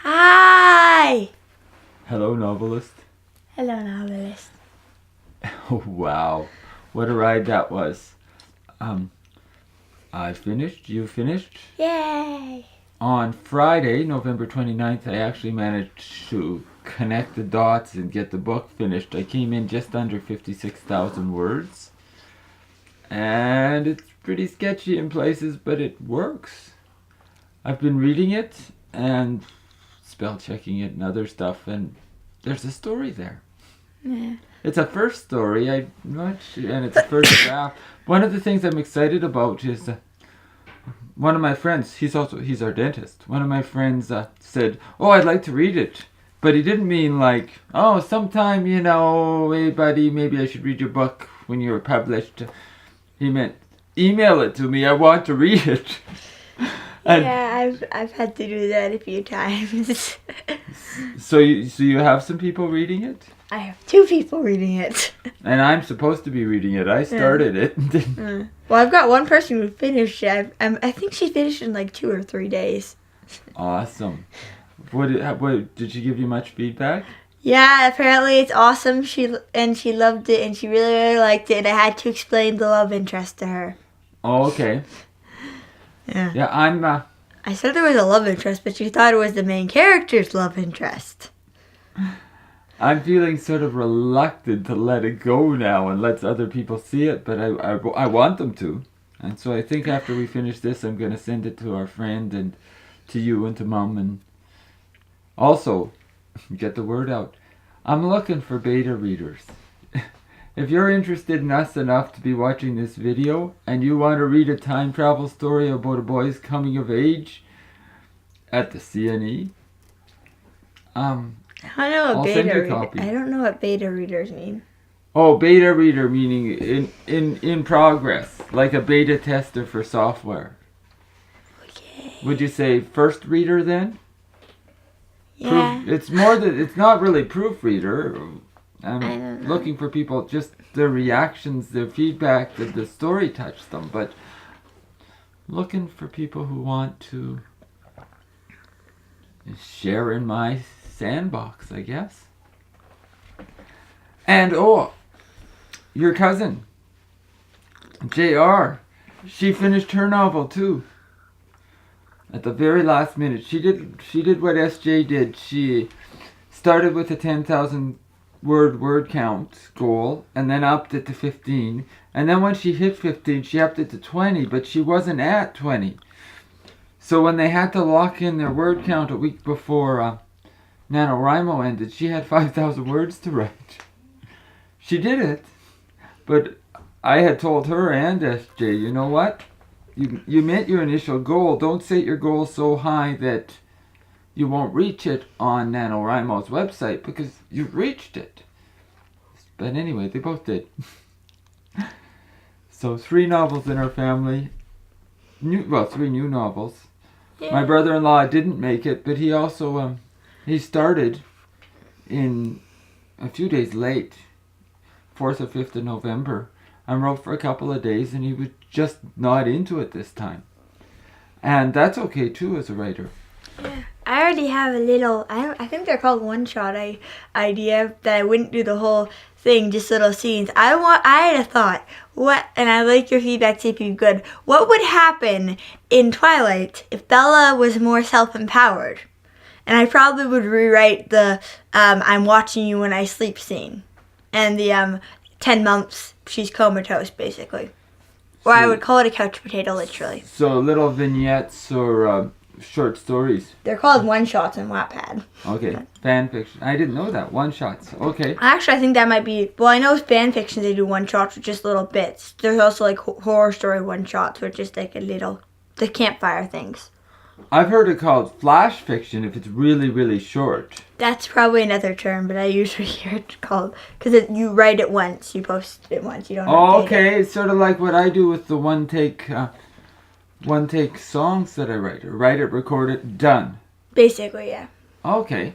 Hi! Hello, novelist. Hello, novelist. Oh, wow. What a ride that was. I finished. You finished? Yay! On Friday, November 29th, I actually managed to connect the dots and get the book finished. I came in just under 56,000 words. And it's pretty sketchy in places, but it works. I've been reading it and spell checking it and other stuff, and there's a story there. Yeah. It's a first story, I'm not sure, and it's a first draft. One of the things I'm excited about is one of my friends, he's our dentist. One of my friends said, "Oh, I'd like to read it." But he didn't mean like, "Oh, sometime, hey buddy, maybe I should read your book when you're published." He meant, "Email it to me, I want to read it." Yeah, I've had to do that a few times. So you have some people reading it? I have 2 people reading it. And I'm supposed to be reading it. I started it. Well, I've got one person who finished it. I think she finished in like 2 or 3 days. Awesome. What did she give you much feedback? Yeah, apparently it's awesome. She loved it, and she really, really liked it. And I had to explain the love interest to her. Oh, okay. Yeah. Yeah, I said there was a love interest, but she thought it was the main character's love interest. I'm feeling sort of reluctant to let it go now and let other people see it, but I want them to. And so I think after we finish this, I'm going to send it to our friend and to you and to Mom, and also get the word out. I'm looking for beta readers. If you're interested in us enough to be watching this video and you want to read a time travel story about a boy's coming of age at the CNE, I don't know what I'll beta send you a reader. copy. I don't know what beta readers mean. Oh, beta reader meaning in progress, like a beta tester for software. Okay. Would you say first reader then? Yeah. It's not really proofreader. I don't I'm know. looking for people, just their reactions, their feedback, that the story touched them, but looking for people who want to share in my sandbox, I guess. And your cousin, JR, she finished her novel too. At the very last minute, she did what SJ did. She started with a 10,000 word count goal and then upped it to 15. And then when she hit 15, she upped it to 20, but she wasn't at 20. So when they had to lock in their word count a week before Nanowrimo ended, she had 5,000 words to write. She did it, but I had told her and SJ, you know what? You met your initial goal. Don't set your goal so high that you won't reach it on Nanowrimo's website, because you've reached it. But anyway, they both did. So 3 novels in our family. 3 new novels. Yeah. My brother-in-law didn't make it, but he also he started in a few days late, 4th or 5th of November, and wrote for a couple of days, and he was just not into it this time. And that's okay too as a writer. Yeah. I already have a little, I think they're called one-shot idea, that I wouldn't do the whole thing, just little scenes. I had a thought, and I like your feedback, see if you're good. What would happen in Twilight if Bella was more self-empowered? And I probably would rewrite the I'm watching you when I sleep scene. And the 10 months she's comatose, basically. Or I would call it a couch potato, literally. So little vignettes or short stories. They're called one-shots in Wattpad. Okay, fan fiction. I didn't know that. One-shots. Okay. Actually, I think that might be... Well, I know fan fiction, they do one-shots with just little bits. There's also, like, horror story one-shots with just, like, the campfire things. I've heard it called flash fiction if it's really, really short. That's probably another term, but I usually hear it called... Because you write it once, you post it once, you don't update Okay, it's sort of like what I do with the one-take songs that I write. Write it, record it, done. Basically, yeah. Okay,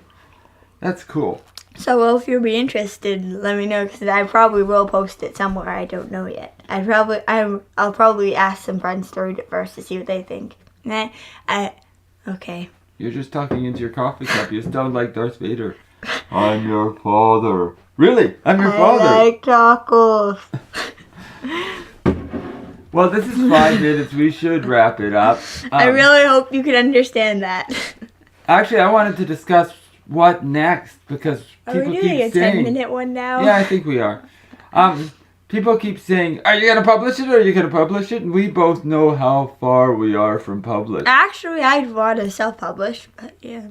that's cool. So, well, if you'll be interested, let me know, because I probably will post it somewhere. I don't know yet. I'll probably ask some friends to read it first to see what they think. Okay. You're just talking into your coffee cup. You sound like Darth Vader. I'm your father. Really? I'm your father. I like tacos. Well, this is 5 minutes. We should wrap it up. I really hope you can understand that. Actually, I wanted to discuss what next because Are people we doing keep a saying. 10-minute one now? Yeah, I think we are. People keep saying, "Are you gonna publish it? Or are you gonna publish it?" And we both know how far we are from publish. Actually, I'd want to self-publish, but yeah.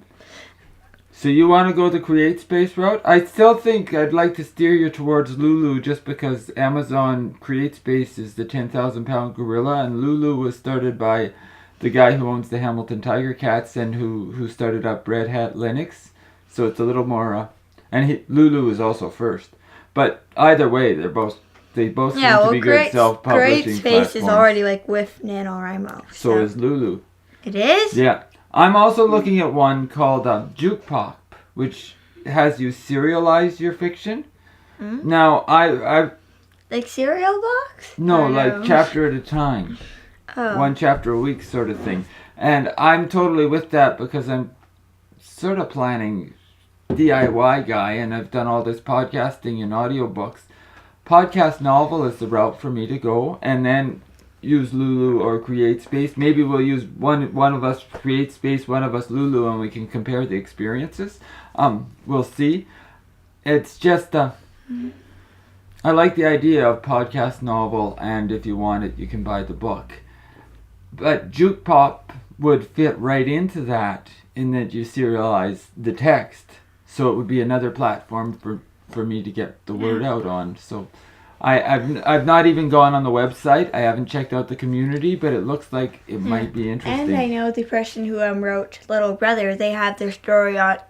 So you want to go the Create Space route? I still think I'd like to steer you towards Lulu just because Amazon Create Space is the 10,000-pound gorilla, and Lulu was started by the guy who owns the Hamilton Tiger Cats and who started up Red Hat Linux. So it's a little more, Lulu is also first. But either way, they both seem to be good self-publishing Create Space platforms. is already like with Nanowrimo. So is Lulu. It is? Yeah. I'm also looking at one called Wrapup, which has you serialize your fiction. Mm-hmm. Now, I like cereal box? no, like chapter at a time. Oh. 1 chapter a week sort of thing. And I'm totally with that because I'm sort of planning DIY guy and I've done all this podcasting and audiobooks. Podcast novel is the route for me to go, and then use Lulu or Create Space. Maybe we'll use one of us Create Space, one of us Lulu, and we can compare the experiences. We'll see. It's just I like the idea of podcast novel, and if you want it, you can buy the book. But Jukepop would fit right into that in that you serialize the text, so it would be another platform for me to get the word out on. So I've not even gone on the website. I haven't checked out the community, but it looks like it might be interesting. And I know the person who wrote Little Brother. They have their story on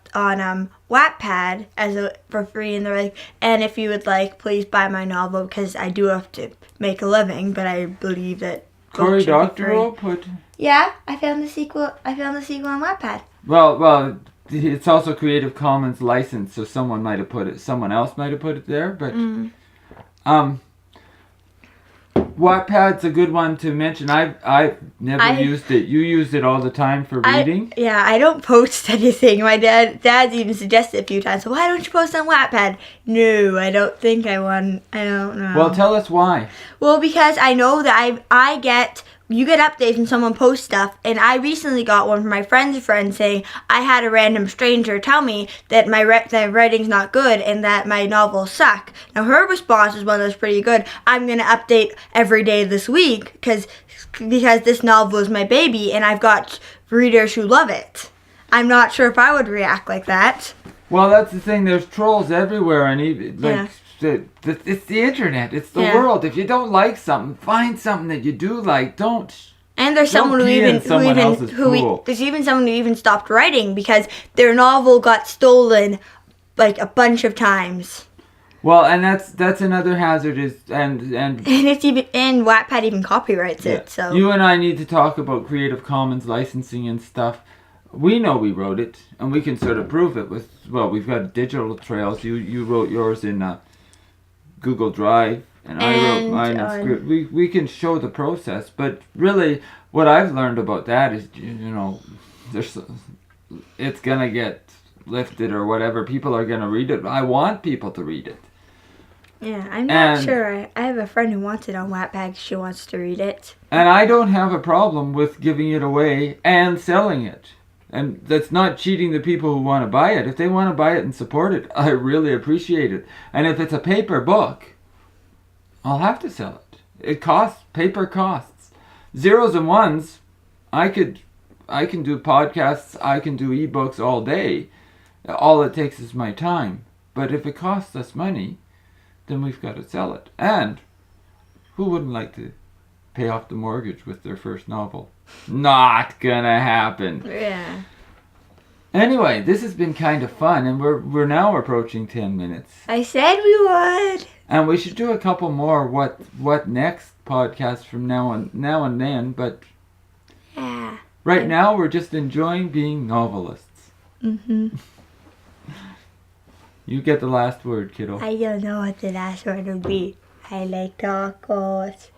Wattpad for free, and they're like, and if you would like, please buy my novel because I do have to make a living. But I believe that Cory Doctorow put. Yeah, I found the sequel. On Wattpad. Well, it's also Creative Commons licensed, so someone else might have put it there, but. Wattpad's a good one to mention. I've never used it. You used it all the time for reading? I don't post anything. My dad's even suggested a few times, so why don't you post on Wattpad? No, I don't think I want. I don't know. Well, tell us why. Well, because I know that you get updates when someone posts stuff, and I recently got one from my friend's friend saying I had a random stranger tell me that my writing's not good and that my novels suck. Now her response was one that was pretty good. I'm gonna update every day this week because this novel is my baby and I've got readers who love it. I'm not sure if I would react like that. Well, that's the thing. There's trolls everywhere, and it's the internet. It's the world. If you don't like something, find something that you do like. Don't. And there's someone there's even someone who even stopped writing because their novel got stolen like a bunch of times. Well, and that's another hazard and it's even and Wattpad even copyrights it. So you and I need to talk about Creative Commons licensing and stuff. We know we wrote it, and we can sort of prove it with, we've got digital trails. You wrote yours in Google Drive, and I wrote mine in Script. We can show the process, but really, what I've learned about that is, it's going to get lifted or whatever. People are going to read it. I want people to read it. Yeah, I'm not sure. I have a friend who wants it on Wattpad. She wants to read it. And I don't have a problem with giving it away and selling it. And that's not cheating the people who want to buy it. If they want to buy it and support it, I really appreciate it. And if it's a paper book, I'll have to sell it. Paper costs. Zeros and ones, I can do podcasts, I can do ebooks all day. All it takes is my time. But if it costs us money, then we've got to sell it. And who wouldn't like to pay off the mortgage with their first novel? Not gonna happen. Yeah. Anyway, this has been kind of fun, and we're now approaching 10 minutes. I said we would. And we should do a couple more what next podcasts from now and then, but yeah. Right now we're just enjoying being novelists. Mhm. You get the last word, kiddo. I don't know what the last word would be. I like tacos.